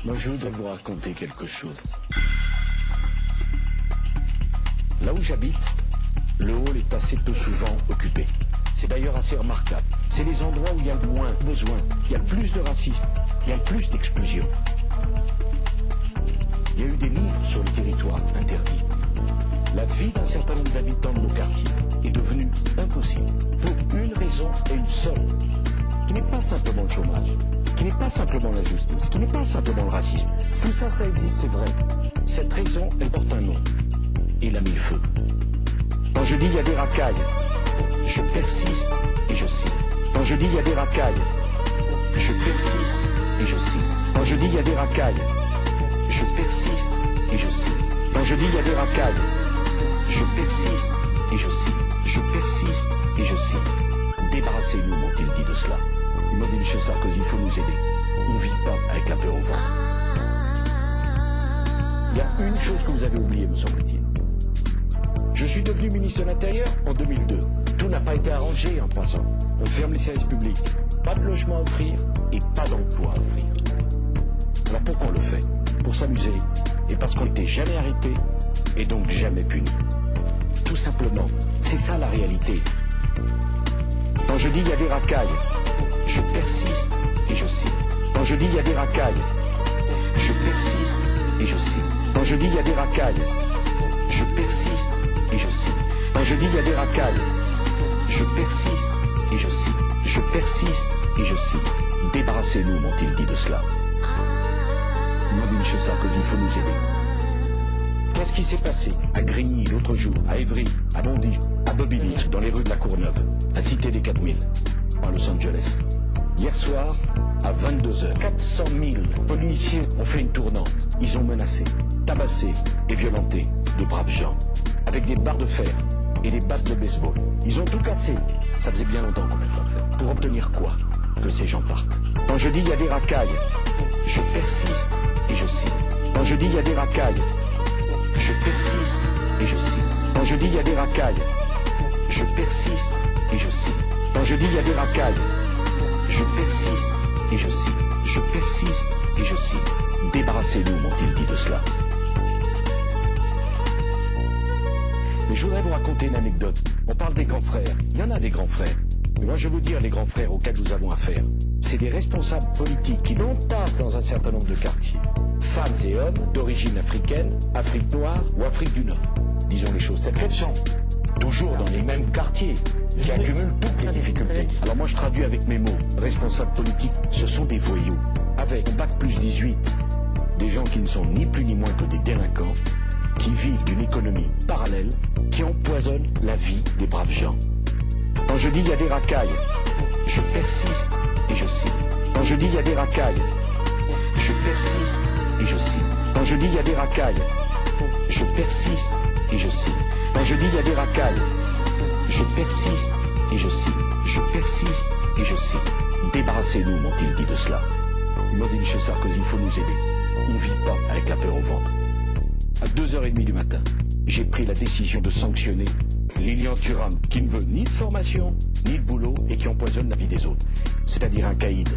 Moi, je voudrais vous raconter quelque chose. Là où j'habite, le hall est assez peu souvent occupé. C'est d'ailleurs assez remarquable. C'est les endroits où il y a le moins besoin, il y a le plus de racisme, il y a le plus d'exclusion. Il y a eu des livres sur le territoire interdit. La vie d'un certain nombre d'habitants de nos quartiers est devenue impossible pour une raison et une seule, qui n'est pas simplement le chômage, qui n'est pas simplement la justice, qui n'est pas simplement le racisme. Tout ça, ça existe, c'est vrai. Cette raison, elle porte un nom. Il a mis le feu. Quand je dis il y a des racailles, je persiste et je signe. Quand je dis il y a des racailles, je persiste et je signe. Quand je dis il y a des racailles, je persiste et je signe. Quand je dis il y a des racailles, je persiste et je signe. Je persiste et je signe. Débarrassez-nous, m'ont-ils dit de cela. Ils m'ont dit, monsieur Sarkozy, il faut nous aider. On ne vit pas avec la peur au ventre. Il y a une chose que vous avez oubliée, me semble-t-il. Je suis devenu ministre de l'Intérieur en 2002. Tout n'a pas été arrangé en passant. On ferme les services publics. Pas de logement à offrir et pas d'emploi à offrir. Alors pourquoi on le fait? Pour s'amuser et parce qu'on n'était jamais arrêté et donc jamais puni. Tout simplement, c'est ça la réalité. Quand je dis il y a des racailles, je persiste et je signe. Quand je dis il y a des racailles, je persiste et je signe. Quand je dis il y a des racailles, je persiste et je signe. Quand je dis il y a des racailles, je persiste et je signe. Je persiste et je signe. Débarrassez-nous, m'ont-ils dit de cela. Ils m'ont dit, monsieur Sarkozy, il faut nous aider. Qu'est-ce qui s'est passé à Grigny l'autre jour, à Évry, à Bondy, à Bobigny, dans les rues de la Courneuve, à Cité des 4000, à Los Angeles? Hier soir, à 22h, 400 000 policiers ont fait une tournante. Ils ont menacé, tabassé et violenté de braves gens, avec des barres de fer et des battes de baseball. Ils ont tout cassé. Ça faisait bien longtemps qu'on n'avait pas fait. Pour obtenir quoi? Que ces gens partent. Quand je dis il y a des racailles, je persiste et je signe. Quand je dis il y a des racailles, je persiste et je signe. Quand je dis il y a des racailles, je persiste et je signe. Quand je dis il y a des racailles, je persiste et je signe. Je persiste et je signe. Débarrassez-nous, m'ont-ils dit de cela. Mais je voudrais vous raconter une anecdote. On parle des grands frères. Il y en a des grands frères. Mais moi, je veux dire les grands frères auxquels nous avons affaire. C'est des responsables politiques qui entassent dans un certain nombre de quartiers. Femmes et hommes d'origine africaine, Afrique noire ou Afrique du Nord. Disons les choses telles qu'elles sont. Toujours dans les mêmes quartiers, qui accumulent toutes les difficultés. Alors moi, je traduis avec mes mots. Responsables politiques, ce sont des voyous. Avec bac plus 18, des gens qui ne sont ni plus ni moins que des délinquants, qui vivent d'une économie parallèle, qui empoisonne la vie des braves gens. Quand je dis il y a des racailles, je persiste et je signe. Quand je dis il y a des racailles, je persiste et je signe. Quand je dis il y a des racailles, je persiste et je signe. Quand je dis il y a des racailles, je persiste et je signe. Je persiste et je signe. Débarrassez-nous, m'ont-ils dit de cela. Ils m'ont dit, monsieur Sarkozy, il faut nous aider. On ne vit pas avec la peur au ventre. À 2h30 du matin, j'ai pris la décision de sanctionner Lilian Thuram, qui ne veut ni de formation, ni de boulot, et qui empoisonne la vie des autres. C'est-à-dire un caïd,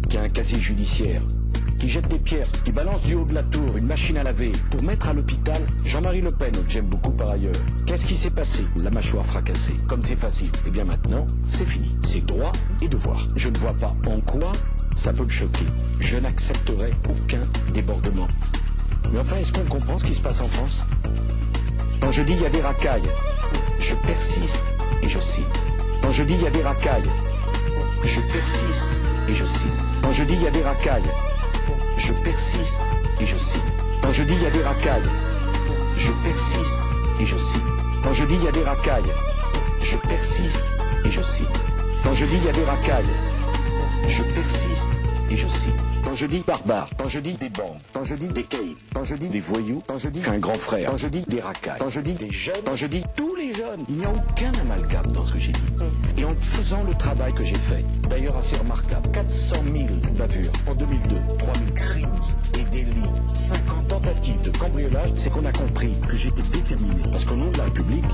qui a un casier judiciaire, qui jette des pierres, qui balance du haut de la tour une machine à laver pour mettre à l'hôpital Jean-Marie Le Pen, que j'aime beaucoup par ailleurs. Qu'est-ce qui s'est passé? La mâchoire fracassée. Comme c'est facile. Eh bien maintenant, c'est fini. C'est droit et devoir. Je ne vois pas en quoi ça peut me choquer. Je n'accepterai aucun débordement. Mais enfin, est-ce qu'on comprend ce qui se passe en France? Quand je dis il y a des racailles, je persiste et je signe. Quand je dis il y a des racailles, je persiste et je signe. Quand je dis il y a des racailles, je persiste et je signe. Quand je dis il y a des racailles, je persiste et je signe. Quand je dis il y a des racailles, je persiste et je signe. Quand je dis il y a des racailles, je persiste et je signe. Quand je dis barbare, quand je dis des bandes, quand je dis des caïds, quand je dis des voyous, quand je dis un grand frère, quand je dis des racailles, quand je dis des jeunes, quand je dis tous les jeunes, il n'y a aucun amalgame dans ce que j'ai dit. Et en faisant le travail que j'ai fait, d'ailleurs assez remarquable, 400 000 bavures en 2002, 3000 crimes et délits, 50 tentatives de cambriolage, c'est qu'on a compris que j'étais déterminé. Parce qu'au nom de la République,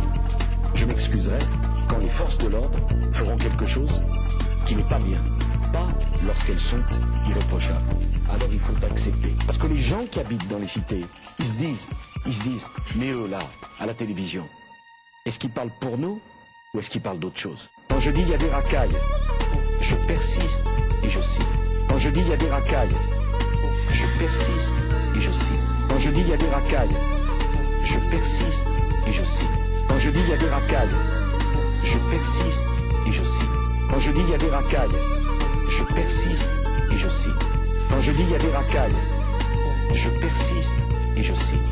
je m'excuserai quand les forces de l'ordre feront quelque chose qui n'est pas bien. pas lorsqu'elles sont irréprochables. Alors il faut accepter. Parce que les gens qui habitent dans les cités, ils se disent, mais eux là, à la télévision, est-ce qu'ils parlent pour nous ou est-ce qu'ils parlent d'autre chose? Quand je dis il y a des racailles, je persiste et je cite. Quand je dis il y a des racailles, je persiste et je cite. Quand je dis il y a des racailles, je persiste et je cite. Quand je dis il y a des racailles, je persiste et je cite. Quand je dis il y a des racailles, je persiste et je cite. Quand je dis il y a des racailles, je persiste et je cite.